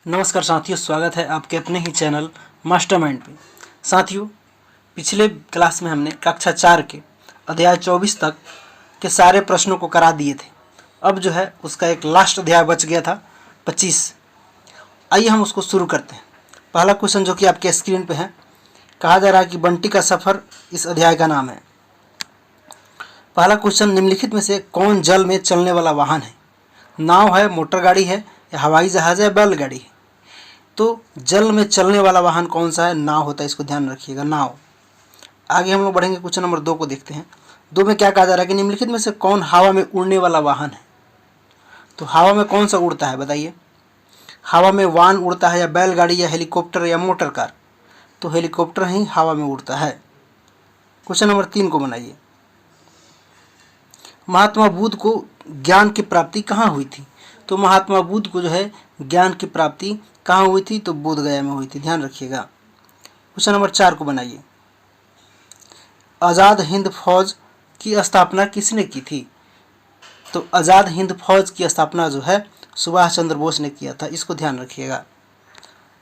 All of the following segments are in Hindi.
नमस्कार साथियों, स्वागत है आपके अपने ही चैनल मास्टरमाइंड पे। साथियों, पिछले क्लास में हमने कक्षा 4 के अध्याय 24 तक के सारे प्रश्नों को करा दिए थे। अब जो है उसका एक लास्ट अध्याय बच गया था 25। आइए हम उसको शुरू करते हैं। पहला क्वेश्चन जो कि आपके स्क्रीन पे है, कहा जा रहा है कि बंटी का सफ़र इस अध्याय का नाम है। पहला क्वेश्चन, निम्नलिखित में से कौन जल में चलने वाला वाहन है? नाव है, मोटर गाड़ी है, या हवाई जहाज़ है, बैलगाड़ी है? तो जल में चलने वाला वाहन कौन सा है? नाव होता है, इसको ध्यान रखिएगा, नाव। आगे हम लोग बढ़ेंगे, क्वेश्चन नंबर 2 को देखते हैं। 2 में क्या कहा जा रहा है कि निम्नलिखित में से कौन हवा में उड़ने वाला वाहन है? तो हवा में कौन सा उड़ता है बताइए? हवा में वाहन उड़ता है, या बैलगाड़ी, या हेलीकॉप्टर, या मोटर कार? तो हेलीकॉप्टर ही हवा में उड़ता है। क्वेश्चन नंबर 3 को बनाइए। महात्मा बुद्ध को ज्ञान की प्राप्ति कहाँ हुई थी? तो महात्मा बुद्ध को जो है ज्ञान की प्राप्ति कहाँ हुई थी? तो बोध गया में हुई थी, ध्यान रखिएगा। क्वेश्चन नंबर 4 को बनाइए। आज़ाद हिंद फौज की स्थापना किसने की थी? तो आज़ाद हिंद फौज की स्थापना जो है सुभाष चंद्र बोस ने किया था, इसको ध्यान रखिएगा।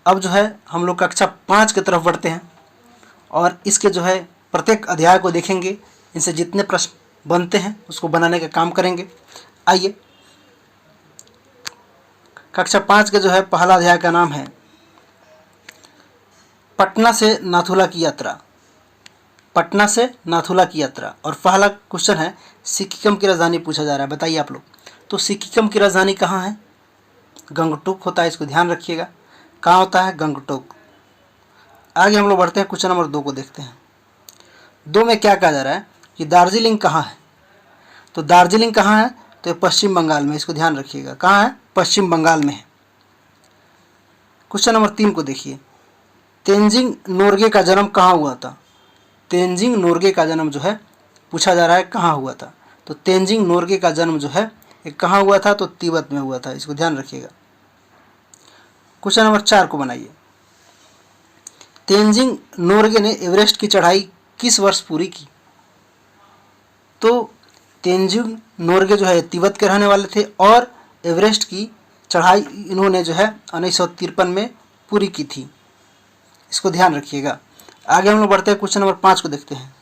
अब जो है हम लोग कक्षा 5 की तरफ बढ़ते हैं और इसके जो है प्रत्येक अध्याय को देखेंगे। इनसे जितने प्रश्न बनते हैं उसको बनाने का काम करेंगे। आइए, कक्षा 5 के जो है पहला अध्याय का नाम है पटना से नाथुला की यात्रा। पटना से नाथुला की यात्रा। और पहला क्वेश्चन है, सिक्किम की राजधानी पूछा जा रहा है, बताइए आप लोग। तो सिक्किम की राजधानी कहाँ है? गंगटोक होता है, इसको ध्यान रखिएगा। कहाँ होता है? गंगटोक। आगे हम लोग बढ़ते हैं, क्वेश्चन नंबर 2 को देखते हैं। 2 में क्या कहा जा रहा है कि दार्जिलिंग कहाँ है? तो दार्जिलिंग कहाँ है? तो ये पश्चिम बंगाल में, इसको ध्यान रखिएगा। कहाँ है? पश्चिम बंगाल में है। क्वेश्चन नंबर 3 को देखिए। तेंजिंग नोर्गे का जन्म कहाँ हुआ था? तेंजिंग नोर्गे का जन्म जो है पूछा जा रहा है कहाँ हुआ था? तो तेंजिंग नोर्गे का जन्म जो है ये कहाँ हुआ था? तो तिब्बत में हुआ था, इसको ध्यान रखिएगा। क्वेश्चन नंबर 4 को बनाइए। तेंजिंग नोर्गे ने एवरेस्ट की चढ़ाई किस वर्ष पूरी की? तो तेंजिंग नोर्गे जो है तिब्बत के रहने वाले थे और एवरेस्ट की चढ़ाई इन्होंने जो है 1953 में पूरी की थी, इसको ध्यान रखिएगा। आगे हम लोग बढ़ते हैं, क्वेश्चन नंबर 5 को देखते हैं।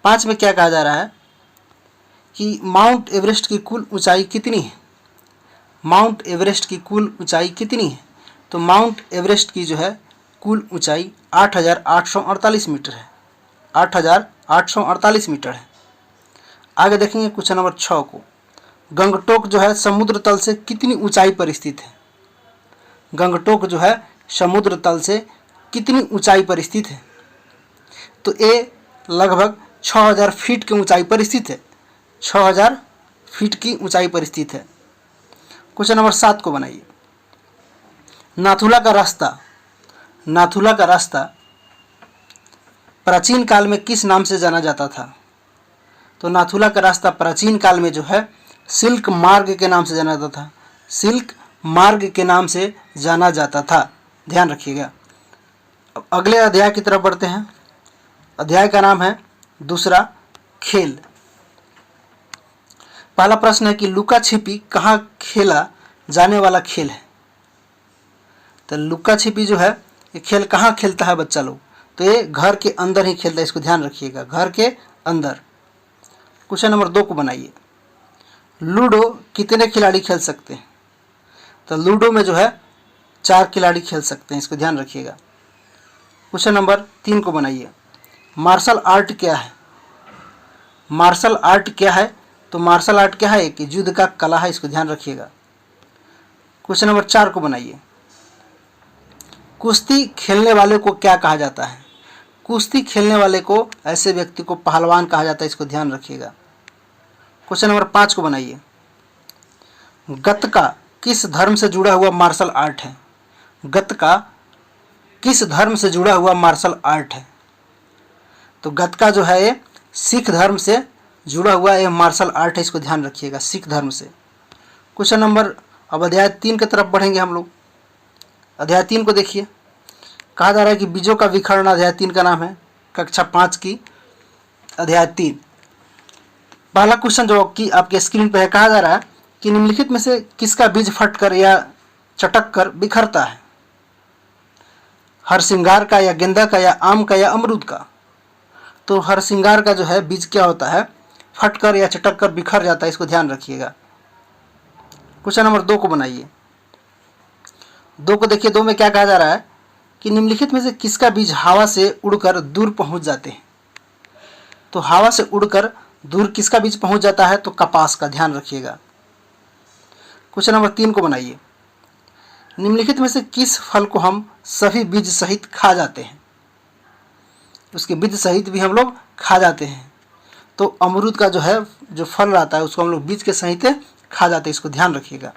5 में क्या कहा जा रहा है कि माउंट एवरेस्ट की कुल ऊंचाई कितनी है? माउंट एवरेस्ट की कुल ऊंचाई कितनी है? तो माउंट एवरेस्ट की जो है कुल ऊंचाई 8,848 मीटर है। 8,848 मीटर है। आगे देखेंगे क्वेश्चन नंबर 6 को। गंगटोक जो है समुद्र तल से कितनी ऊंचाई पर स्थित है? गंगटोक जो है समुद्र तल से कितनी ऊंचाई पर स्थित है? तो ये लगभग 6,000 फीट की ऊंचाई पर स्थित है। 6,000 फीट की ऊंचाई पर स्थित है। क्वेश्चन नंबर 7 को बनाइए। नाथुला का रास्ता, नाथुला का रास्ता प्राचीन काल में किस नाम से जाना जाता था? तो नाथुला का रास्ता प्राचीन काल में जो है सिल्क मार्ग के नाम से जाना जाता था। सिल्क मार्ग के नाम से जाना जाता था, ध्यान रखिएगा। अब अगले अध्याय की तरफ बढ़ते हैं। अध्याय का नाम है दूसरा, खेल। पहला प्रश्न है कि लुका छिपी कहाँ खेला जाने वाला खेल है? तो लुका छिपी जो है ये खेल कहाँ खेलता है बच्चा लोग? तो ये घर के अंदर ही खेलता है, इसको ध्यान रखिएगा, घर के अंदर। क्वेश्चन नंबर 2 को बनाइए। लूडो कितने खिलाड़ी खेल सकते हैं? तो लूडो में जो है 4 खिलाड़ी खेल सकते हैं, इसको ध्यान रखिएगा। क्वेश्चन नंबर 3 को बनाइए। मार्शल आर्ट क्या है? मार्शल आर्ट क्या है? तो मार्शल आर्ट क्या है? कि युद्ध का कला है, इसको ध्यान रखिएगा। क्वेश्चन नंबर 4 को बनाइए। कुश्ती खेलने वाले को क्या कहा जाता है? कुश्ती खेलने वाले को, ऐसे व्यक्ति को पहलवान कहा जाता है, इसको ध्यान रखिएगा। क्वेश्चन नंबर 5 को बनाइए। गतका किस धर्म से जुड़ा हुआ मार्शल आर्ट है? गतका किस धर्म से जुड़ा हुआ मार्शल आर्ट है? तो गतका जो है ये सिख धर्म से जुड़ा हुआ ये मार्शल आर्ट है, इसको ध्यान रखिएगा, सिख धर्म से। क्वेश्चन नंबर, अब अध्याय 3 की तरफ बढ़ेंगे हम लोग। अध्याय 3 को देखिए। कहा जा रहा है कि बीजों का विखंडन, अध्याय 3 का नाम है, कक्षा 5 की अध्याय 3। पहला क्वेश्चन जो कि आपके स्क्रीन पे है, कहा जा रहा है कि निम्नलिखित में से किसका बीज फटकर या चटक कर बिखरता है? हरसिंगार का या गेंदा का या आम का या अमरूद का? तो हरसिंगार का जो है बीज क्या होता है, फटकर या चटक कर बिखर जाता है, इसको ध्यान रखिएगा। क्वेश्चन नंबर 2 को बनाइए। 2 को देखिए, 2 में क्या कहा जा रहा है कि निम्नलिखित में से किसका बीज हवा से उड़कर दूर पहुंच जाते हैं? तो हवा से उड़कर दूर किसका बीज पहुंच जाता है? तो कपास का, ध्यान रखिएगा। क्वेश्चन नंबर 3 को बनाइए। निम्नलिखित में से किस फल को हम सभी बीज सहित खा जाते हैं? उसके बीज सहित भी हम लोग खा जाते हैं। तो अमरूद का जो है, जो फल रहता है उसको हम लोग बीज के सहित खा जाते हैं, इसको ध्यान रखिएगा।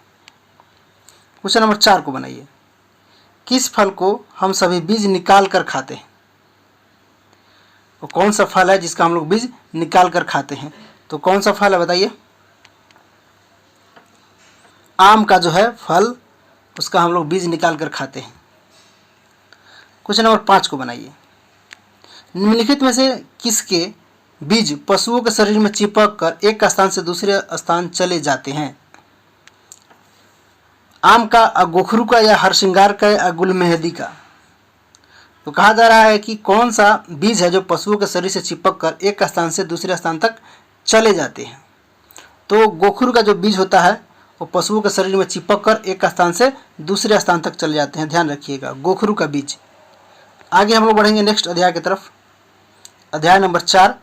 क्वेश्चन नंबर 4 को बनाइए। किस फल को हम सभी बीज निकाल कर खाते हैं? वो कौन सा फल है जिसका हम लोग बीज निकाल कर खाते हैं? तो कौन सा फल है बताइए? आम का जो है फल, उसका हम लोग बीज निकाल कर खाते हैं। क्वेश्चन नंबर 5 को बनाइए। निम्नलिखित में से किसके बीज पशुओं के शरीर में चिपक कर एक स्थान से दूसरे स्थान चले जाते हैं? आम का, गोखरू का या हरसिंगार का या गुलमेहंदी का? तो कहा जा रहा है कि कौन सा बीज है जो पशुओं के शरीर से चिपक कर एक स्थान से दूसरे स्थान तक चले जाते हैं? तो गोखरू का जो बीज होता है वो पशुओं के शरीर में चिपक कर एक स्थान से दूसरे स्थान तक चले जाते हैं, ध्यान रखिएगा, गोखरू का बीज। आगे हम लोग बढ़ेंगे नेक्स्ट अध्याय की तरफ। अध्याय नंबर 4,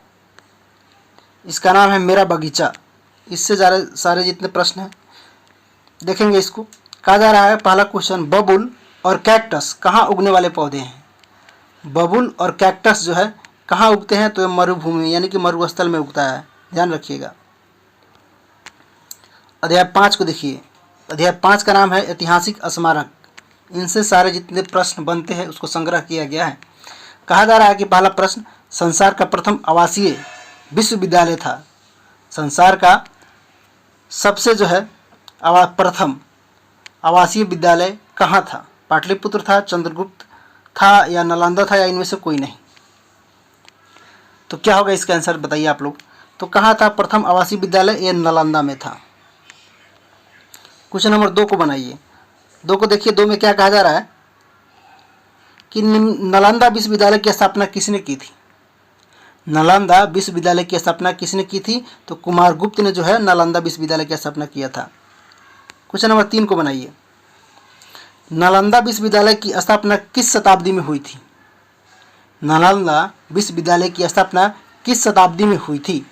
इसका नाम है मेरा बगीचा। इससे सारे जितने प्रश्न हैं देखेंगे इसको। कहा जा रहा है पहला क्वेश्चन, बबुल और कैक्टस कहाँ उगने वाले पौधे हैं? बबुल और कैक्टस जो है कहाँ उगते हैं? तो ये मरुभूमि यानी कि मरुस्थल में उगता है, ध्यान रखिएगा। अध्याय 5 को देखिए। अध्याय 5 का नाम है ऐतिहासिक स्मारक। इनसे सारे जितने प्रश्न बनते हैं उसको संग्रह किया गया है। कहा जा रहा है कि पहला प्रश्न, संसार का प्रथम आवासीय विश्वविद्यालय था। संसार का सबसे जो है प्रथम आवासीय विद्यालय कहाँ था? पाटलिपुत्र था, चंद्रगुप्त था या नालंदा था या इनमें से कोई नहीं? तो क्या होगा इसका आंसर बताइए आप लोग। तो कहाँ था प्रथम आवासीय विद्यालय? ये नालंदा में था। क्वेश्चन नंबर 2 को बनाइए। 2 को देखिए। 2 में क्या कहा जा रहा है कि नालंदा विश्वविद्यालय की स्थापना किसने की थी? नालंदा विश्वविद्यालय की स्थापना किसने की थी? तो कुमारगुप्त ने जो है नालंदा विश्वविद्यालय की स्थापना किया था। क्वेश्चन नंबर 3 को बनाइए। नालंदा विश्वविद्यालय की स्थापना किस शताब्दी में हुई थी? नालंदा विश्वविद्यालय की स्थापना किस शताब्दी में हुई थी,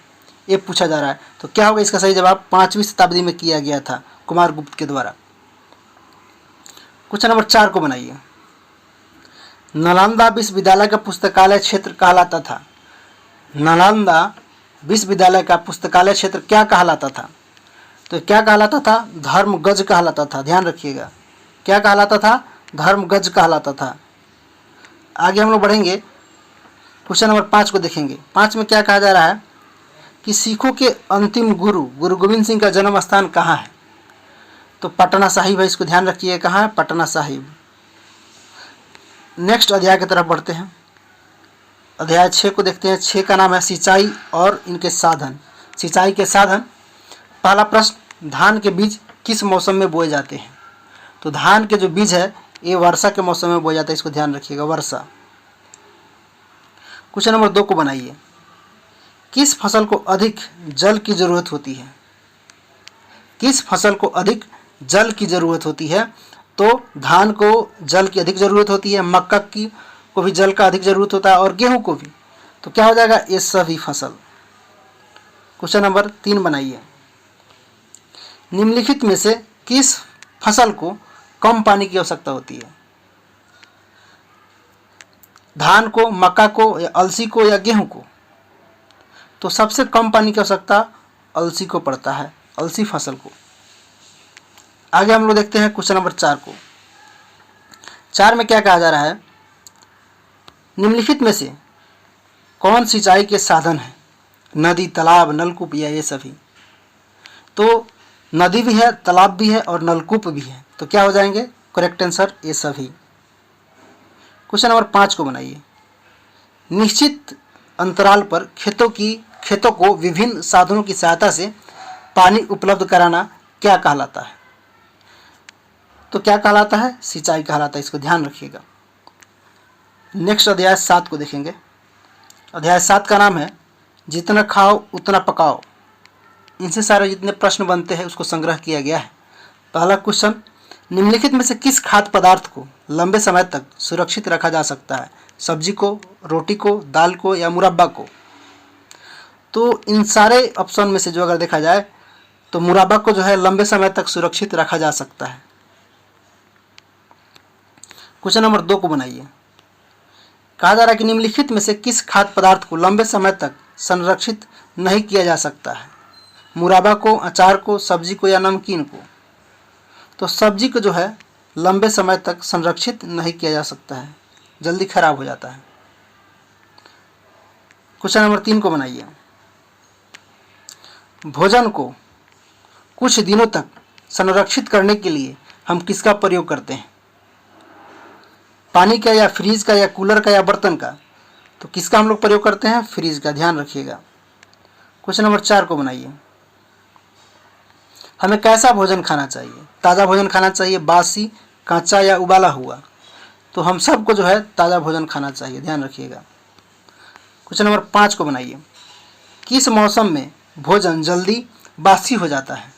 ये पूछा जा रहा है। तो क्या होगा इसका सही जवाब? 5वीं शताब्दी में किया गया था कुमारगुप्त के द्वारा। क्वेश्चन नंबर 4 को बनाइए। नालंदा विश्वविद्यालय का पुस्तकालय क्षेत्र कहलाता था। नालंदा विश्वविद्यालय का पुस्तकालय क्षेत्र क्या कहलाता था? तो क्या कहलाता था? धर्मगज कहलाता था, ध्यान रखिएगा। क्या कहलाता था? धर्मगज कहलाता था। आगे हम लोग बढ़ेंगे। क्वेश्चन नंबर 5 को देखेंगे। 5 में क्या कहा जा रहा है कि सिखों के अंतिम गुरु गुरु गोविंद सिंह का जन्म स्थान कहाँ है? तो पटना साहिब है, इसको ध्यान रखिए। कहाँ है? पटना साहिब। नेक्स्ट अध्याय की तरफ बढ़ते हैं। अध्याय 6 को देखते हैं। 6 का नाम है सिंचाई और इनके साधन। सिंचाई के साधन। पहला प्रश्न, धान के बीज किस मौसम में बोए जाते हैं? तो धान के जो बीज है ये वर्षा के मौसम में बोया जाता है, इसको ध्यान रखिएगा, वर्षा। क्वेश्चन नंबर 2 को बनाइए। किस फसल को अधिक जल की जरूरत होती है? किस फसल को अधिक जल की जरूरत होती है? तो धान को जल की अधिक जरूरत होती है, मक्का की को भी जल का अधिक जरूरत होता है और गेहूं को भी। तो क्या हो जाएगा? ये सभी फसल। क्वेश्चन नंबर 3 बनाइए। निम्नलिखित में से किस फसल को कम पानी की आवश्यकता होती है? धान को, मक्का को या अलसी को या गेहूं को? तो सबसे कम पानी की आवश्यकता अलसी को पड़ता है, अलसी फसल को। आगे हम लोग देखते हैं क्वेश्चन नंबर 4 को। 4 में क्या कहा जा रहा है? निम्नलिखित में से कौन सिंचाई के साधन है? नदी, तालाब, नलकूप या ये सभी? तो नदी भी है, तालाब भी है और नलकूप भी है। तो क्या हो जाएंगे? करेक्ट आंसर ये सभी। क्वेश्चन नंबर 5 को बनाइए। निश्चित अंतराल पर खेतों को विभिन्न साधनों की सहायता से पानी उपलब्ध कराना क्या कहलाता है? तो क्या कहलाता है? सिंचाई कहलाता है, इसको ध्यान रखिएगा। नेक्स्ट अध्याय 7 को देखेंगे। अध्याय 7 का नाम है जितना खाओ उतना पकाओ। इनसे सारे जितने प्रश्न बनते हैं उसको संग्रह किया गया है। पहला क्वेश्चन, निम्नलिखित में से किस खाद्य पदार्थ को लंबे समय तक सुरक्षित रखा जा सकता है? सब्जी को, रोटी को, दाल को या मुरब्बा को? तो इन सारे ऑप्शन में से जो अगर देखा जाए तो मुरब्बा को जो है लंबे समय तक सुरक्षित रखा जा सकता है। क्वेश्चन नंबर 2 को बनाइए। कहा जा रहा है कि निम्नलिखित में से किस खाद्य पदार्थ को लंबे समय तक संरक्षित नहीं किया जा सकता है? मुरब्बा को, अचार को, सब्जी को या नमकीन को? तो सब्जी को जो है लंबे समय तक संरक्षित नहीं किया जा सकता है, जल्दी खराब हो जाता है। क्वेश्चन नंबर 3 को बनाइए। भोजन को कुछ दिनों तक संरक्षित करने के लिए हम किसका प्रयोग करते हैं? पानी का या फ्रीज का या कूलर का या बर्तन का? तो किसका हम लोग प्रयोग करते हैं? फ्रीज का, ध्यान रखिएगा। क्वेश्चन नंबर 4 को बनाइए। हमें कैसा भोजन खाना चाहिए? ताज़ा भोजन खाना चाहिए, बासी, कांचा या उबाला हुआ? तो हम सबको जो है ताज़ा भोजन खाना चाहिए, ध्यान रखिएगा। क्वेश्चन नंबर 5 को बनाइए। किस मौसम में भोजन जल्दी बासी हो जाता है?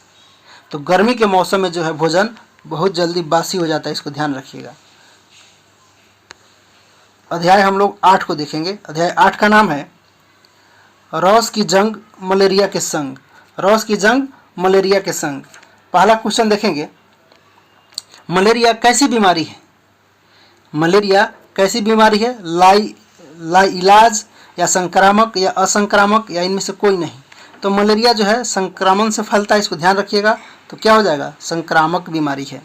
तो गर्मी के मौसम में जो है भोजन बहुत जल्दी बासी हो जाता है, इसको ध्यान रखिएगा। अध्याय हम लोग 8 को देखेंगे। अध्याय 8 का नाम है रॉस की जंग मलेरिया के संग। रॉस की जंग मलेरिया के संग। पहला क्वेश्चन देखेंगे, मलेरिया कैसी बीमारी है? मलेरिया कैसी बीमारी है? लाइलाज या संक्रामक या असंक्रामक या इनमें से कोई नहीं? तो मलेरिया जो है संक्रमण से फैलता है, इसको ध्यान रखिएगा। तो क्या हो जाएगा? संक्रामक बीमारी है।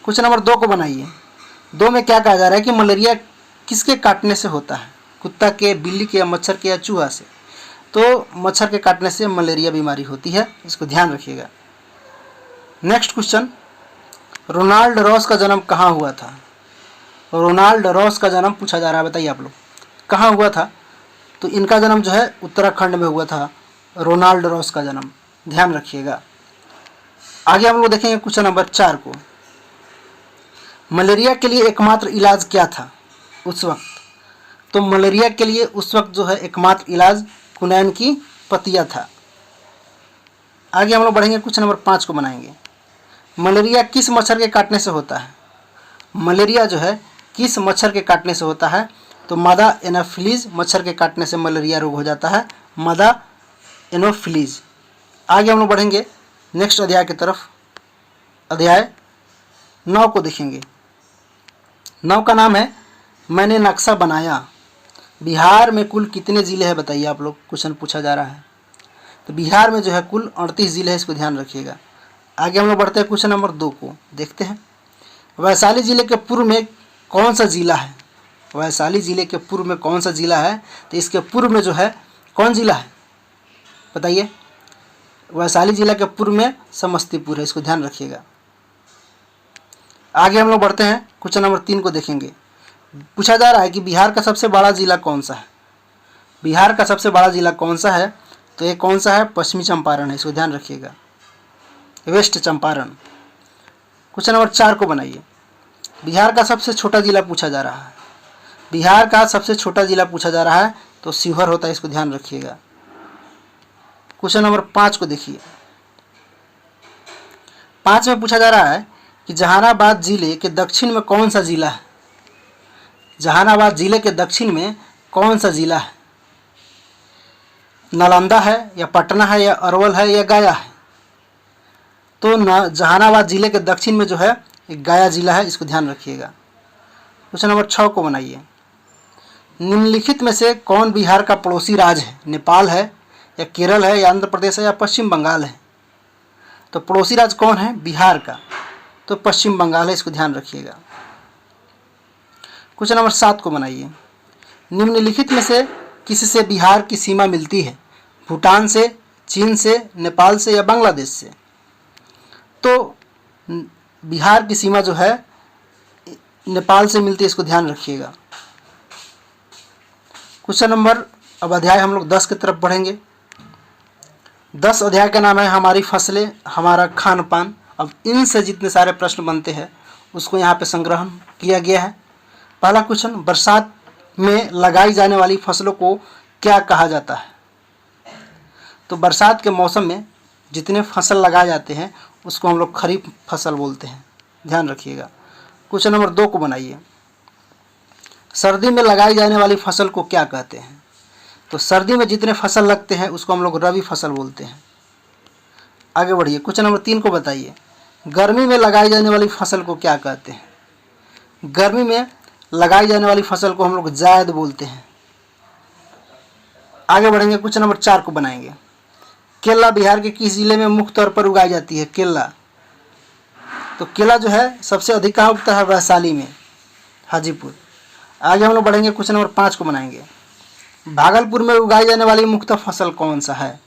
क्वेश्चन नंबर 2 को बनाइए। 2 में क्या कहा जा रहा है कि मलेरिया किसके काटने से होता है? कुत्ता के, बिल्ली के या मच्छर के या चूहा से? तो मच्छर के काटने से मलेरिया बीमारी होती है, इसको ध्यान रखिएगा। नेक्स्ट क्वेश्चन, रोनाल्ड रॉस का जन्म कहाँ हुआ था? रोनाल्ड रॉस का जन्म पूछा जा रहा है, बताइए आप लोग कहाँ हुआ था? तो इनका जन्म जो है उत्तराखंड में हुआ था, रोनाल्ड रॉस का जन्म, ध्यान रखिएगा। आगे हम लोग देखेंगे क्वेश्चन नंबर 4 को। मलेरिया के लिए एकमात्र इलाज क्या था उस वक्त? तो मलेरिया के लिए उस वक्त जो है एकमात्र इलाज कुनैन की पत्तियां था। आगे हम लोग बढ़ेंगे, क्वेश्चन नंबर 5 को बनाएंगे। मलेरिया किस मच्छर के काटने से होता है? मलेरिया जो है किस मच्छर के काटने से होता है? तो मादा एनोफिलीज मच्छर के काटने से मलेरिया रोग हो जाता है, मादा एनोफिलीज। आगे हम लोग बढ़ेंगे नेक्स्ट अध्याय की तरफ। अध्याय 9 को देखेंगे। 9 का नाम है मैंने नक्शा बनाया। बिहार में कुल कितने ज़िले हैं बताइए आप लोग, क्वेश्चन पूछा जा रहा है। तो बिहार में जो है कुल 38 ज़िले हैं, इसको ध्यान रखिएगा। आगे हम लोग बढ़ते हैं क्वेश्चन नंबर 2 को देखते हैं। वैशाली ज़िले के पूर्व में कौन सा ज़िला है? वैशाली ज़िले के पूर्व में कौन सा ज़िला है? तो इसके पूर्व में जो है कौन ज़िला है बताइए? वैशाली ज़िला के पूर्व में समस्तीपुर है, इसको ध्यान रखिएगा। आगे हम लोग बढ़ते हैं, क्वेश्चन नंबर 3 को देखेंगे। पूछा जा रहा है कि बिहार का सबसे बड़ा ज़िला कौन सा है? बिहार का सबसे बड़ा ज़िला कौन सा है? तो ये कौन सा है? पश्चिमी चंपारण है, इसको ध्यान रखिएगा, वेस्ट चंपारण। क्वेश्चन नंबर 4 को बनाइए। बिहार का सबसे छोटा ज़िला पूछा जा रहा है। बिहार का सबसे छोटा ज़िला पूछा जा रहा है तो शिवहर होता है, इसको ध्यान रखिएगा। क्वेश्चन नंबर 5 को देखिए। 5 में पूछा जा रहा है कि जहानाबाद जिले के दक्षिण में कौन सा ज़िला है? जहानाबाद जिले के दक्षिण में कौन सा ज़िला है? नालंदा है या पटना है या अरवल है या गया है? तो जहानाबाद जिले के दक्षिण में जो है एक गया जिला है, इसको ध्यान रखिएगा। क्वेश्चन नंबर 6 को बनाइए। निम्नलिखित में से कौन बिहार का पड़ोसी राज्य है? नेपाल है या केरल है या आंध्र प्रदेश है या पश्चिम बंगाल है? तो पड़ोसी राज्य कौन है बिहार का? तो पश्चिम बंगाल है, इसको ध्यान रखिएगा। क्वेश्चन नंबर 7 को बनाइए। निम्नलिखित में से किससे बिहार की सीमा मिलती है? भूटान से, चीन से, नेपाल से या बांग्लादेश से? तो बिहार की सीमा जो है नेपाल से मिलती है, इसको ध्यान रखिएगा। क्वेश्चन नंबर, अब अध्याय हम लोग 10 की तरफ बढ़ेंगे। 10 अध्याय का नाम है हमारी फसलें हमारा खान पान। अब इनसे जितने सारे प्रश्न बनते हैं उसको यहाँ पे संग्रहण किया गया है। पहला क्वेश्चन, बरसात में लगाई जाने वाली फसलों को क्या कहा जाता है? तो बरसात के मौसम में जितने फसल लगाए जाते हैं उसको हम लोग खरीफ फसल बोलते हैं, ध्यान रखिएगा। क्वेश्चन नंबर 2 को बनाइए। सर्दी में लगाई जाने वाली फसल को क्या कहते हैं? तो सर्दी में जितने फसल लगते हैं उसको हम लोग रबी फसल बोलते हैं। आगे बढ़िए, क्वेश्चन नंबर 3 को बताइए। गर्मी में लगाई जाने वाली फसल को क्या कहते हैं? गर्मी में लगाई जाने वाली फसल को हम लोग जायद बोलते हैं। आगे बढ़ेंगे, क्वेश्चन नंबर 4 को बनाएंगे। केला बिहार के किस जिले में मुख्य तौर पर उगाई जाती है? केला, तो केला जो है सबसे अधिक कहाँ उगता है? वैशाली में, हाजीपुर। आगे हम लोग बढ़ेंगे, क्वेश्चन नंबर 5 को बनाएंगे। भागलपुर में उगाई जाने वाली मुख्य फसल कौन सा है?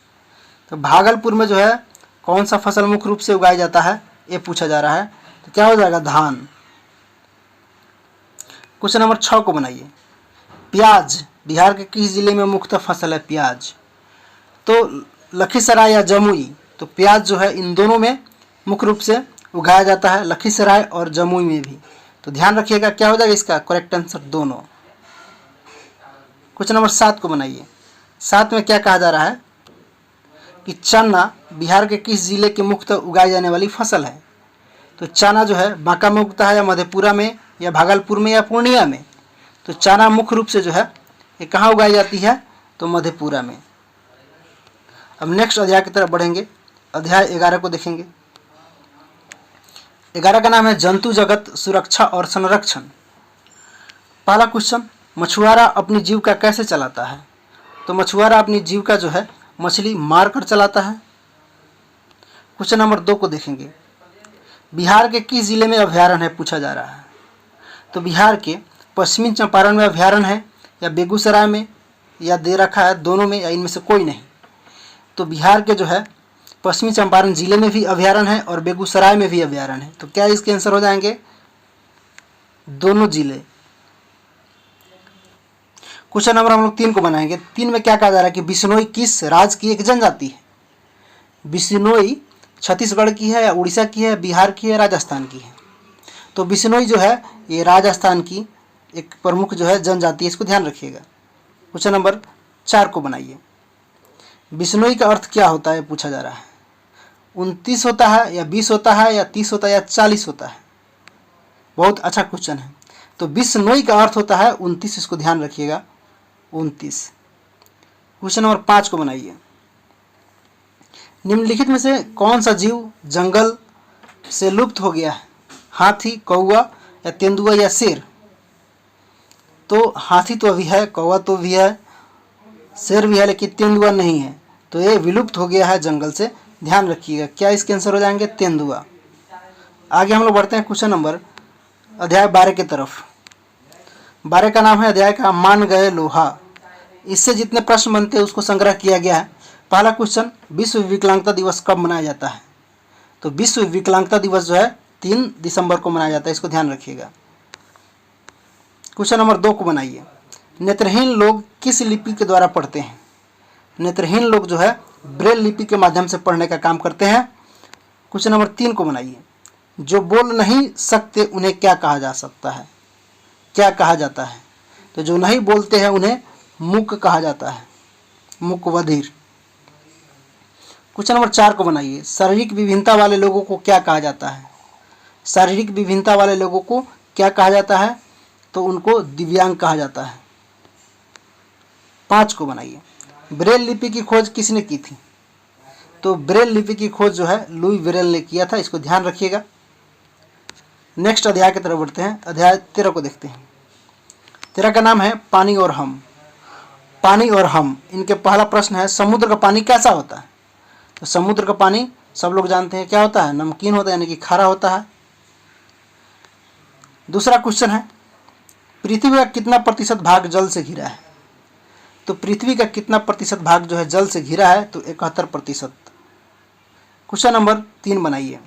तो भागलपुर में जो है कौन सा फसल मुख्य रूप से उगाया जाता है ये पूछा जा रहा है, तो क्या हो जाएगा? धान। क्वेश्चन नंबर 6 को बनाइए। प्याज बिहार के किस जिले में मुख्य फसल है? प्याज, तो लखीसराय या जमुई। तो प्याज जो है इन दोनों में मुख्य रूप से उगाया जाता है, लखीसराय और जमुई में भी। तो ध्यान रखिएगा क्या हो जाएगा इसका करेक्ट आंसर? दोनों। क्वेश्चन नंबर 7 को बनाइए। 7 में क्या कहा जा रहा है कि चना बिहार के किस जिले के मुख्य उगाई जाने वाली फसल है? तो चना जो है बांका में उगता है या मधेपुरा में या भागलपुर में या पूर्णिया में? तो चना मुख्य रूप से जो है ये कहाँ उगाई जाती है? तो मधेपुरा में। अब नेक्स्ट अध्याय की तरफ बढ़ेंगे। अध्याय 11 को देखेंगे। 11 का नाम है जंतु जगत सुरक्षा और संरक्षण। पहला क्वेश्चन, मछुआरा अपनी जीविका कैसे चलाता है? तो मछुआरा अपनी जीविका जो है मछली मार कर चलाता है। क्वेश्चन नंबर 2 को देखेंगे। बिहार के किस जिले में अभ्यारण्य है पूछा जा रहा है? तो बिहार के पश्चिमी चंपारण में अभ्यारण्य है या बेगूसराय में या दे रखा है दोनों में या इनमें से कोई नहीं? तो बिहार के जो है पश्चिमी चंपारण जिले में भी अभ्यारण्य है और बेगूसराय में भी अभ्यारण्य है। तो क्या इसके आंसर हो जाएंगे? दोनों जिले। क्वेश्चन नंबर हम लोग 3 को बनाएंगे। 3 में क्या कहा जा रहा है कि बिश्नोई किस राज्य की एक जनजाति है? बिश्नोई छत्तीसगढ़ की है या उड़ीसा की है, बिहार की है, राजस्थान की है? तो बिश्नोई जो है ये राजस्थान की एक प्रमुख जो है जनजाति है, इसको ध्यान रखिएगा। क्वेश्चन नंबर 4 को बनाइए। बिश्नोई का अर्थ क्या होता है पूछा जा रहा है। 29 होता है या 20 होता है या 30 होता है या 40 होता है? बहुत अच्छा क्वेश्चन है। तो बिश्नोई का अर्थ होता है 29, इसको ध्यान रखिएगा, 29। क्वेश्चन नंबर 5 को बनाइए। निम्नलिखित में से कौन सा जीव जंगल से लुप्त हो गया है? हाथी, कौवा या तेंदुआ या शेर? तो हाथी तो अभी है, कौवा तो भी है, शेर भी है, लेकिन तेंदुआ नहीं है। तो ये विलुप्त हो गया है जंगल से, ध्यान रखिएगा। क्या इसके आंसर हो जाएंगे? तेंदुआ। आगे हम लोग बढ़ते हैं क्वेश्चन नंबर अध्याय 12 की तरफ। 12 का नाम है अध्याय का मान गए लोहा। इससे जितने प्रश्न बनते हैं उसको संग्रह किया गया है। पहला क्वेश्चन, विश्व विकलांगता दिवस कब मनाया जाता है? तो विश्व विकलांगता दिवस जो है 3 दिसंबर को मनाया जाता है, इसको ध्यान रखिएगा। क्वेश्चन नंबर 2 को बनाइए। नेत्रहीन लोग किस लिपि के द्वारा पढ़ते हैं? नेत्रहीन लोग जो है ब्रेल लिपि के माध्यम से पढ़ने का काम करते हैं। क्वेश्चन नंबर 3 को बनाइए। जो बोल नहीं सकते उन्हें क्या कहा जा सकता है? क्या कहा जाता है? तो जो नहीं बोलते हैं उन्हें मूक कहा जाता है, मूक बधिर। क्वेश्चन नंबर 4 को बनाइए। शारीरिक विभिन्नता वाले लोगों को क्या कहा जाता है? शारीरिक विभिन्नता वाले लोगों को क्या कहा जाता है? तो उनको दिव्यांग कहा जाता है। 5 को बनाइए। ब्रेल लिपि की खोज किसने की थी? तो ब्रेल लिपि की खोज जो है लुई ब्रेल ने किया था, इसको ध्यान रखिएगा। नेक्स्ट अध्याय की तरफ बढ़ते हैं। अध्याय 13 को देखते हैं। 13 का नाम है पानी और हम। पानी और हम, इनके पहला प्रश्न है समुद्र का पानी कैसा होता है? तो समुद्र का पानी सब लोग जानते हैं क्या होता है? नमकीन होता है, यानी कि खारा होता है। दूसरा क्वेश्चन है पृथ्वी का कितना प्रतिशत भाग जल से घिरा है? तो पृथ्वी का कितना प्रतिशत भाग जो है जल से घिरा है? तो 71%। क्वेश्चन नंबर 3 बनाइए।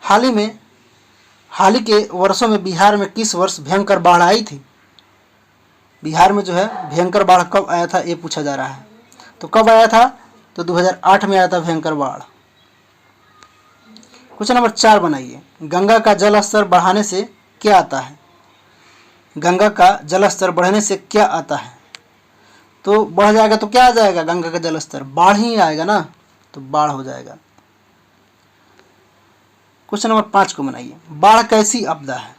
हाल ही के वर्षों में बिहार में किस वर्ष भयंकर बाढ़ आई थी? बिहार में जो है भयंकर बाढ़ कब आया था ये पूछा जा रहा है। तो कब आया था? तो 2008 में आया था भयंकर बाढ़। क्वेश्चन नंबर 4 बनाइए। गंगा का जल स्तर बढ़ाने से क्या आता है? गंगा का जल स्तर बढ़ने से क्या आता है? तो बढ़ जाएगा तो क्या आ जाएगा? गंगा का जल स्तर बाढ़ ही आएगा ना, तो बाढ़ हो जाएगा। क्वेश्चन नंबर 5 को बनाइए। बाढ़ कैसी आपदा है?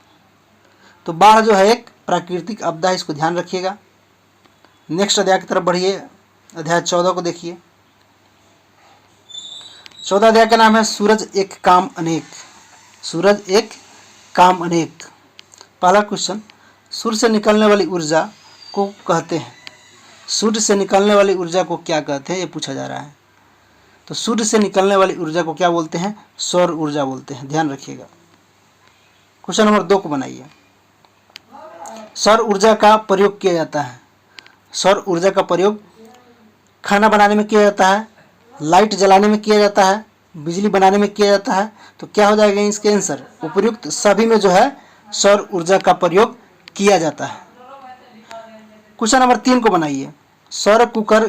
तो बाढ़ जो है एक प्राकृतिक आपदा है, इसको ध्यान रखिएगा। नेक्स्ट अध्याय की तरफ बढ़िए, अध्याय 14 को देखिए। 14 अध्याय का नाम है सूरज एक काम अनेक। सूरज एक काम अनेक। पहला क्वेश्चन, सूर्य से निकलने वाली ऊर्जा को कहते हैं, सूर्य से निकलने वाली ऊर्जा को क्या कहते हैं, ये पूछा जा रहा है। तो सूर्य से निकलने वाली ऊर्जा को क्या बोलते हैं? सौर ऊर्जा बोलते हैं, ध्यान रखिएगा। क्वेश्चन नंबर 2 को बनाइए। सौर ऊर्जा का प्रयोग किया जाता है। सौर ऊर्जा का प्रयोग खाना बनाने में किया जाता है, लाइट जलाने में किया जाता है, बिजली बनाने में किया जाता है। तो क्या हो जाएगा इसके आंसर? उपयुक्त सभी में जो है सौर ऊर्जा का प्रयोग किया जाता है। क्वेश्चन नंबर 3 को बनाइए। सौर कुकर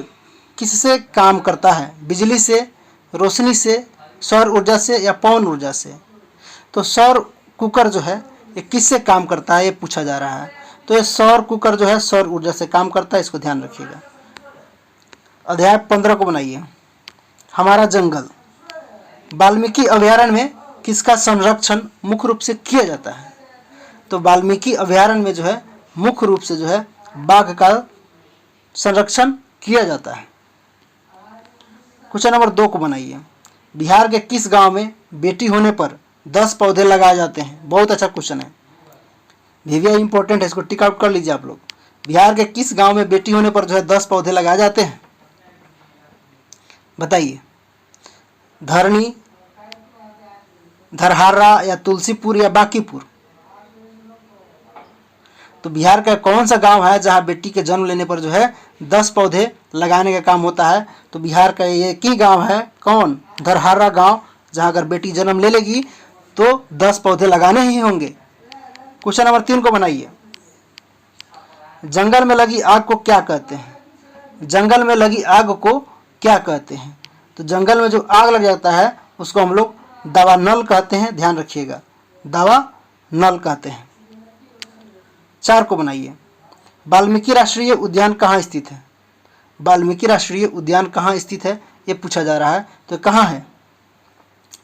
किससे काम करता है? बिजली से, रोशनी से, सौर ऊर्जा से या पवन ऊर्जा से? तो सौर कुकर जो है ये किससे काम करता है, ये पूछा जा रहा है। तो ये सौर कुकर जो है सौर ऊर्जा से काम करता है, इसको ध्यान रखिएगा। अध्याय 15 को बनाइए। हमारा जंगल। वाल्मीकि अभयारण्य में किसका संरक्षण मुख्य रूप से किया जाता है? तो वाल्मीकि अभयारण्य में जो है मुख्य रूप से जो है बाघ का संरक्षण किया जाता है। क्वेश्चन नंबर 2 को बनाइए। बिहार के किस गांव में बेटी होने पर 10 पौधे लगाए जाते हैं? बहुत अच्छा क्वेश्चन है, वेरी इंपॉर्टेंट है, इसको टिक आउट कर लीजिए आप लोग। बिहार के किस गांव में बेटी होने पर जो है 10 पौधे लगाए जाते हैं? बताइए। धरनी, धरहारा या तुलसीपुर या बांकीपुर? तो बिहार का कौन सा गांव है जहां बेटी के जन्म लेने पर जो है 10 पौधे लगाने का काम होता है? तो बिहार का एक ही गांव है, कौन? धरहारा गांव, जहां अगर बेटी जन्म ले लेगी तो 10 पौधे लगाने ही होंगे। क्वेश्चन नंबर 3 को बनाइए। जंगल में लगी आग को क्या कहते हैं? जंगल में लगी आग को क्या कहते हैं? तो जंगल में जो आग लग जाता है उसको हम लोग दावा नल कहते हैं, ध्यान रखिएगा, दावा नल कहते हैं। 4 को बनाइए। वाल्मीकि राष्ट्रीय उद्यान कहाँ स्थित है? वाल्मीकि राष्ट्रीय उद्यान कहाँ स्थित है, ये पूछा जा रहा है। तो कहाँ है?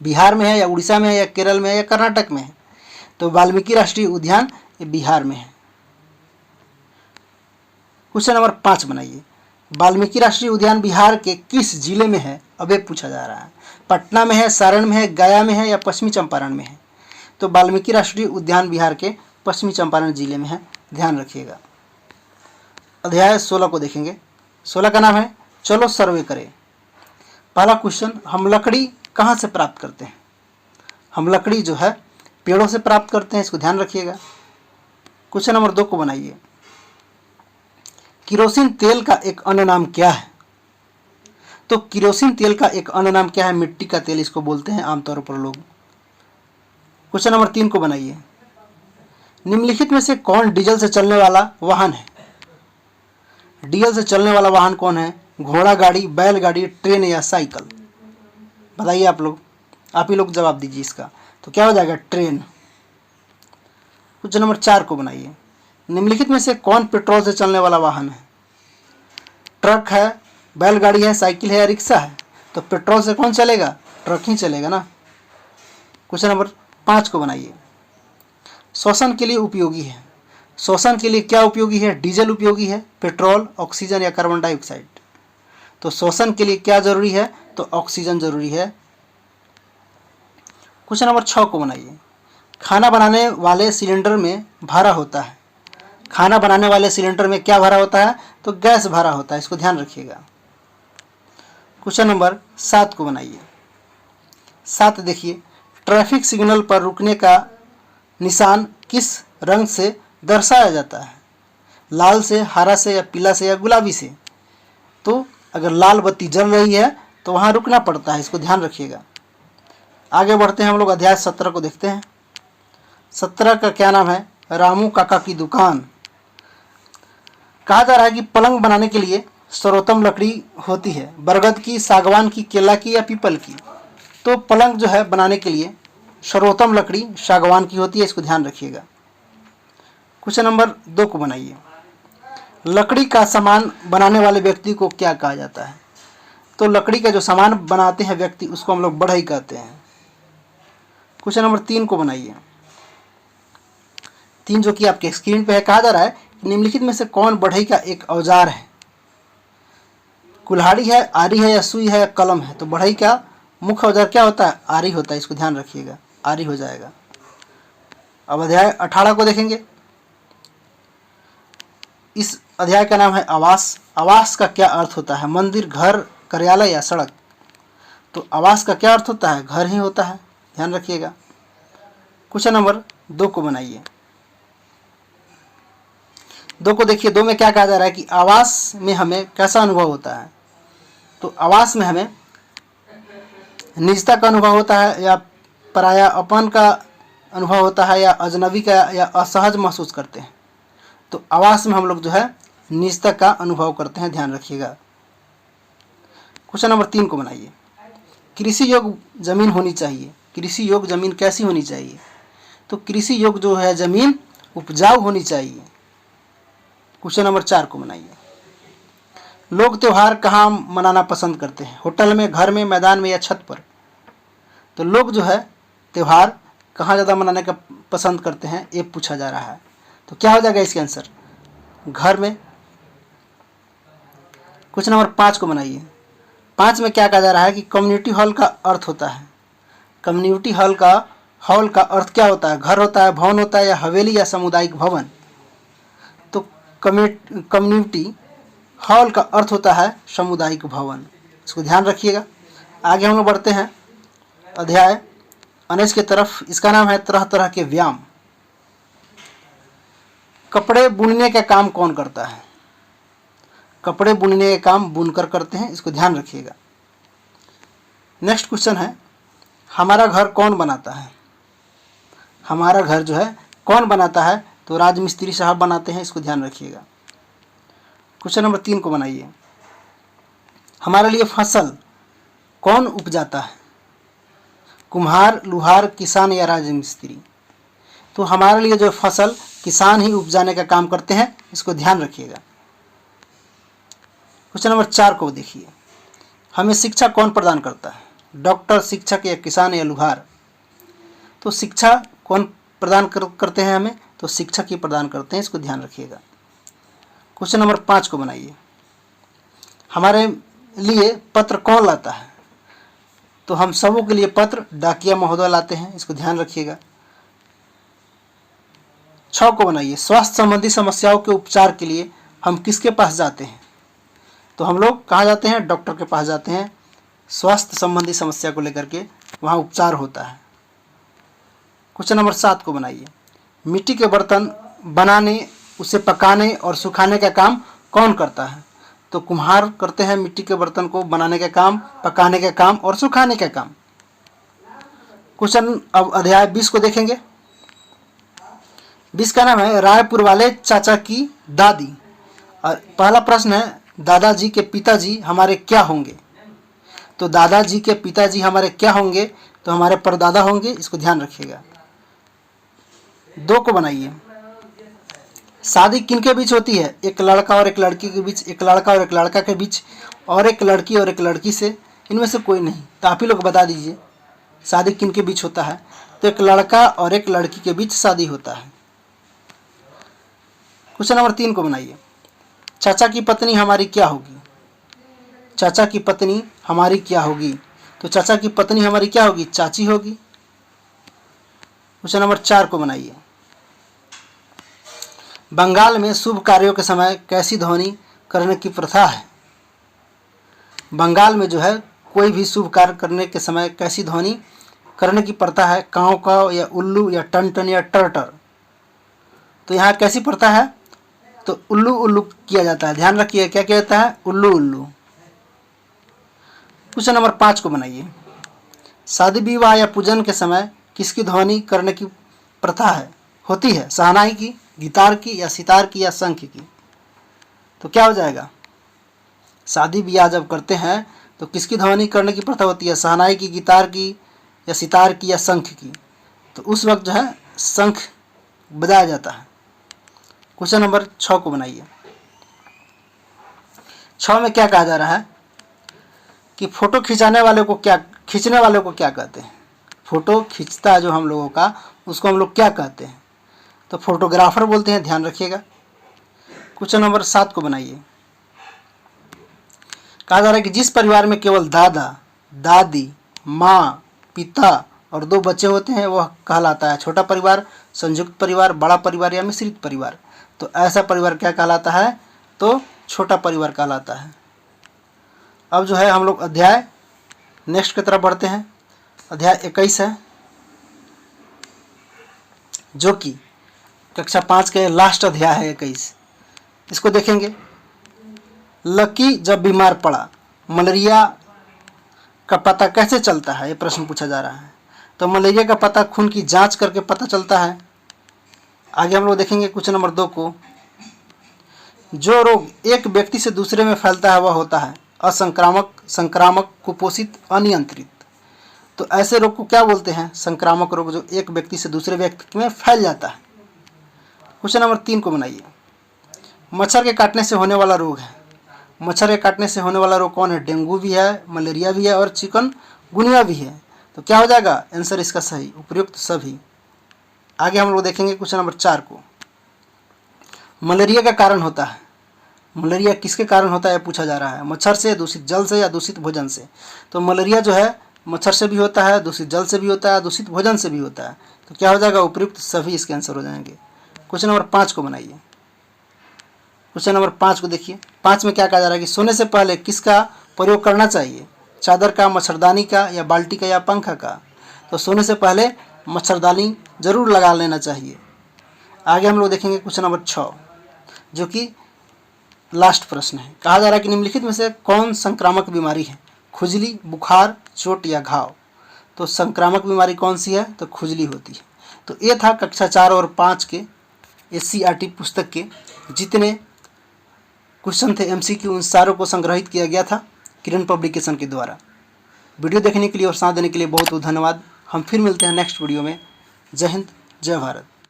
बिहार में है या उड़ीसा में है या केरल में है या कर्नाटक में है? तो वाल्मीकि राष्ट्रीय उद्यान ये बिहार में है। क्वेश्चन नंबर 5 बनाइए। वाल्मीकि राष्ट्रीय उद्यान बिहार के किस जिले में है? अब ये पूछा जा रहा है। पटना में है, सारण में है, गया में है या पश्चिमी चंपारण में है? तो वाल्मीकि राष्ट्रीय उद्यान बिहार के पश्चिमी चंपारण जिले में है, ध्यान रखिएगा। अध्याय 16 को देखेंगे। 16 का नाम है चलो सर्वे करें। पहला क्वेश्चन, हम लकड़ी कहाँ से प्राप्त करते हैं? हम लकड़ी जो है पेड़ों से प्राप्त करते हैं, इसको ध्यान रखिएगा। क्वेश्चन नंबर 2 को बनाइए। किरोसिन तेल का एक अन्य नाम क्या है? तो किरोसिन तेल का एक अन्य नाम क्या है? मिट्टी का तेल इसको बोलते हैं आमतौर पर लोग। क्वेश्चन नंबर 3 को बनाइए। निम्नलिखित में से कौन डीजल से चलने वाला वाहन है? डीजल से चलने वाला वाहन कौन है? घोड़ा गाड़ी, बैलगाड़ी, ट्रेन या साइकिल? बताइए आप लोग, आप ही लोग जवाब दीजिए इसका। तो क्या हो जाएगा? ट्रेन। क्वेश्चन नंबर 4 को बनाइए। निम्नलिखित में से कौन पेट्रोल से चलने वाला वाहन है? ट्रक है, बैलगाड़ी है, साइकिल है या रिक्शा है? तो पेट्रोल से कौन चलेगा? ट्रक ही चलेगा ना। क्वेश्चन नंबर 5 को बनाइए। श्वसन के लिए उपयोगी है। श्वसन के लिए क्या उपयोगी है? डीजल उपयोगी है, पेट्रोल, ऑक्सीजन या कार्बन डाइऑक्साइड? तो श्वसन के लिए क्या जरूरी है? तो ऑक्सीजन जरूरी है। क्वेश्चन नंबर 6 को बनाइए। खाना बनाने वाले सिलेंडर में भरा होता है। खाना बनाने वाले सिलेंडर में क्या भरा होता है? तो गैस भरा होता है, इसको ध्यान रखिएगा। क्वेश्चन नंबर 7 को बनाइए। 7 देखिए। ट्रैफिक सिग्नल पर रुकने का निशान किस रंग से दर्शाया जाता है? लाल से, हरा से या पीला से या गुलाबी से? तो अगर लाल बत्ती जल रही है तो वहाँ रुकना पड़ता है, इसको ध्यान रखिएगा। आगे बढ़ते हैं हम लोग, अध्याय 17 को देखते हैं। 17 का क्या नाम है? रामू काका की दुकान। कहा जा रहा है कि पलंग बनाने के लिए सर्वोत्तम लकड़ी होती है, बरगद की, सागवान की, केला की या पीपल की? तो पलंग जो है बनाने के लिए सर्वोत्तम लकड़ी सागवान की होती है, इसको ध्यान रखिएगा। क्वेश्चन नंबर 2 को बनाइए। लकड़ी का सामान बनाने वाले व्यक्ति को क्या कहा जाता है? तो लकड़ी का जो सामान बनाते हैं व्यक्ति उसको हम लोग बढ़ई कहते हैं। क्वेश्चन नंबर 3 को बनाइए। 3 जो कि आपके स्क्रीन पे है, कहा जा रहा है निम्नलिखित में से कौन बढ़ई का एक औजार है? कुल्हाड़ी है, आरी है या सुई है या कलम है? तो बढ़ई का मुख्य औजार क्या होता है? आरी होता है, इसको ध्यान रखिएगा, आरी हो जाएगा। अब अध्याय 18 को देखेंगे। इस अध्याय का नाम है आवास। आवास का क्या अर्थ होता है? मंदिर, घर, कार्यालय या सड़क? तो आवास का क्या अर्थ होता है? घर ही होता है, ध्यान रखिएगा। क्वेश्चन नंबर 2 को बनाइए। 2 को देखिए। 2 में क्या कहा जा रहा है कि आवास में हमें कैसा अनुभव होता है? तो आवास में हमें निजता का अनुभव होता है या परायापन का अनुभव होता है या अजनबी का या असहज महसूस करते हैं? तो आवास में हम लोग जो है निजता का अनुभव करते हैं, ध्यान रखिएगा। क्वेश्चन नंबर 3 को बनाइए। कृषि योग्य जमीन होनी चाहिए। कृषि योग्य जमीन कैसी होनी चाहिए? तो कृषि योग्य जो है जमीन उपजाऊ होनी चाहिए। क्वेश्चन नंबर 4 को बनाइए। लोग त्यौहार कहाँ मनाना पसंद करते हैं? होटल में, घर में, मैदान में या छत पर? तो लोग जो है त्यौहार कहाँ ज़्यादा मनाने का पसंद करते हैं, ये पूछा जा रहा है। तो क्या हो जाएगा इसका आंसर? घर में। क्वेश्चन नंबर 5 को बनाइए। 5 में क्या कहा जा रहा है कि कम्युनिटी हॉल का अर्थ होता है? कम्युनिटी हॉल का अर्थ क्या होता है? घर होता है, भवन होता है या हवेली या सामुदायिक भवन? तो कम्युनिटी हॉल का अर्थ होता है सामुदायिक भवन, इसको ध्यान रखिएगा। आगे हम लोग बढ़ते हैं अध्याय 19 की तरफ। इसका नाम है तरह तरह के व्यायाम। कपड़े बुनने का काम कौन करता है? कपड़े बुनने का काम बुनकर करते हैं, इसको ध्यान रखिएगा। नेक्स्ट क्वेश्चन है हमारा घर कौन बनाता है? हमारा घर जो है कौन बनाता है? तो राजमिस्त्री साहब बनाते हैं, इसको ध्यान रखिएगा। क्वेश्चन नंबर 3 को बनाइए। हमारे लिए फसल कौन उपजाता है? कुम्हार, लुहार, किसान या राजमिस्त्री? तो हमारे लिए जो फसल किसान ही उपजाने का काम करते हैं, इसको ध्यान रखिएगा। क्वेश्चन नंबर 4 को देखिए। हमें शिक्षा कौन प्रदान करता है? डॉक्टर, शिक्षक या किसान या लुहार? तो शिक्षा कौन प्रदान करते हैं हमें? तो शिक्षक ही प्रदान करते हैं, इसको ध्यान रखिएगा। क्वेश्चन नंबर 5 को बनाइए। हमारे लिए पत्र कौन लाता है? तो हम सबों के लिए पत्र डाकिया महोदय लाते हैं, इसको ध्यान रखिएगा। 6 को बनाइए। स्वास्थ्य संबंधी समस्याओं के उपचार के लिए हम किसके पास जाते हैं? तो हम लोग कहाँ जाते हैं? डॉक्टर के पास जाते हैं। स्वास्थ्य संबंधी समस्या को लेकर के वहाँ उपचार होता है। क्वेश्चन नंबर 7 को बनाइए। मिट्टी के बर्तन बनाने, उसे पकाने और सुखाने का काम कौन करता है? तो कुम्हार करते हैं मिट्टी के बर्तन को बनाने का काम, पकाने का काम और सुखाने का काम। क्वेश्चन अब अध्याय 20 को देखेंगे। 20 का नाम है रायपुर वाले चाचा की दादी। और पहला प्रश्न है दादाजी के पिताजी हमारे क्या होंगे? तो दादाजी के पिताजी हमारे क्या होंगे? तो हमारे परदादा होंगे, इसको ध्यान रखिएगा। 2 को बनाइए। शादी किनके बीच होती है? एक लड़का और एक लड़की के बीच, एक लड़का और एक लड़का के बीच, और एक लड़की और एक लड़की से। इनमें से कोई नहीं, तो आप ही लोग बता दीजिए शादी किनके बीच होता है? तो एक लड़का और एक लड़की के बीच शादी होता है। क्वेश्चन नंबर 3 को बनाइए। चाचा की पत्नी हमारी क्या होगी? चाचा की पत्नी हमारी क्या होगी? तो चाचा की पत्नी हमारी क्या होगी? चाची होगी। क्वेश्चन नंबर 4 को बनाइए। बंगाल में शुभ कार्यों के समय कैसी ध्वनि करने की प्रथा है? बंगाल में जो है कोई भी शुभ कार्य करने के समय कैसी ध्वनि करने की प्रथा है? काव काव या उल्लू या टन टन या टर टर? तो यहाँ कैसी प्रथा है? तो उल्लू उल्लू किया जाता है, ध्यान रखिए। क्या किया जाता है? उल्लू उल्लू। क्वेश्चन नंबर 5 को बनाइए। शादी विवाह या पूजन के समय किसकी ध्वनि करने की प्रथा है होती है? शहनाई की, गिटार की या सितार की या शंख की? तो क्या हो जाएगा? शादी विवाह जब करते हैं तो किसकी ध्वनि करने की प्रथा होती है? शहनाई की, गिटार की या सितार की या शंख की? तो उस वक्त जो है शंख बजाया जाता है। क्वेश्चन नंबर 6 को बनाइए। 6 में क्या कहा जा रहा है कि फोटो खींचने वाले को क्या कहते हैं। फोटो खींचता है जो हम लोगों का, उसको हम लोग क्या कहते हैं? तो फोटोग्राफर बोलते हैं, ध्यान रखिएगा। क्वेश्चन नंबर 7 को बनाइए। कहा जा रहा है कि जिस परिवार में केवल दादा दादी माँ पिता और 2 बच्चे होते हैं वह कहलाता है छोटा परिवार, संयुक्त परिवार, बड़ा परिवार या मिश्रित परिवार। तो ऐसा परिवार क्या कहलाता है? तो छोटा परिवार कहलाता है। अब जो है हम लोग अध्याय नेक्स्ट की तरफ बढ़ते हैं। अध्याय 21 है, जो कि कक्षा 5 के लास्ट अध्याय है 21। इसको देखेंगे। लकी जब बीमार पड़ा, मलेरिया का पता कैसे चलता है, ये प्रश्न पूछा जा रहा है। तो मलेरिया का पता खून की जांच करके पता चलता है। आगे हम लोग देखेंगे क्वेश्चन नंबर 2 को। जो रोग एक व्यक्ति से दूसरे में फैलता है वह होता है असंक्रामक, संक्रामक, कुपोषित, अनियंत्रित। तो ऐसे रोग को क्या बोलते हैं? संक्रामक रोग, जो एक व्यक्ति से दूसरे व्यक्ति में फैल जाता है। क्वेश्चन नंबर 3 को बनाइए। मच्छर के काटने से होने वाला रोग है। मच्छर के काटने से होने वाला रोग कौन है? डेंगू भी है, मलेरिया भी है और चिकनगुनिया भी है। तो क्या हो जाएगा आंसर इसका सही? उपयुक्त सभी। आगे हम लोग देखेंगे क्वेश्चन नंबर 4 को। मलेरिया का कारण होता है। मलेरिया किसके कारण होता है पूछा जा रहा है। मच्छर से, दूषित जल से या दूषित भोजन से। तो मलेरिया जो है मच्छर से भी होता है, दूषित जल से भी होता है, दूषित भोजन से भी होता है। तो क्या हो जाएगा? उपयुक्त सभी इसके आंसर हो जाएंगे। क्वेश्चन नंबर 5 को बनाइए। क्वेश्चन नंबर 5 को देखिए। 5 में क्या कहा जा रहा है कि सोने से पहले किसका प्रयोग करना चाहिए? चादर का, मच्छरदानी का या बाल्टी का या पंखा का? तो सोने से पहले मच्छरदानी जरूर लगा लेना चाहिए। आगे हम लोग देखेंगे क्वेश्चन नंबर 6, जो कि लास्ट प्रश्न है। कहा जा रहा है कि निम्नलिखित में से कौन संक्रामक बीमारी है? खुजली, बुखार, चोट या घाव। तो संक्रामक बीमारी कौन सी है? तो खुजली होती है। तो ये था कक्षा 4 और 5 के SCERT पुस्तक के जितने क्वेश्चन थे MCQ, उन सारों को संग्रहित किया गया था किरण पब्लिकेशन के द्वारा। वीडियो देखने के लिए और साथ देने के लिए बहुत बहुत धन्यवाद। हम फिर मिलते हैं नेक्स्ट वीडियो में। जय हिंद, जय भारत।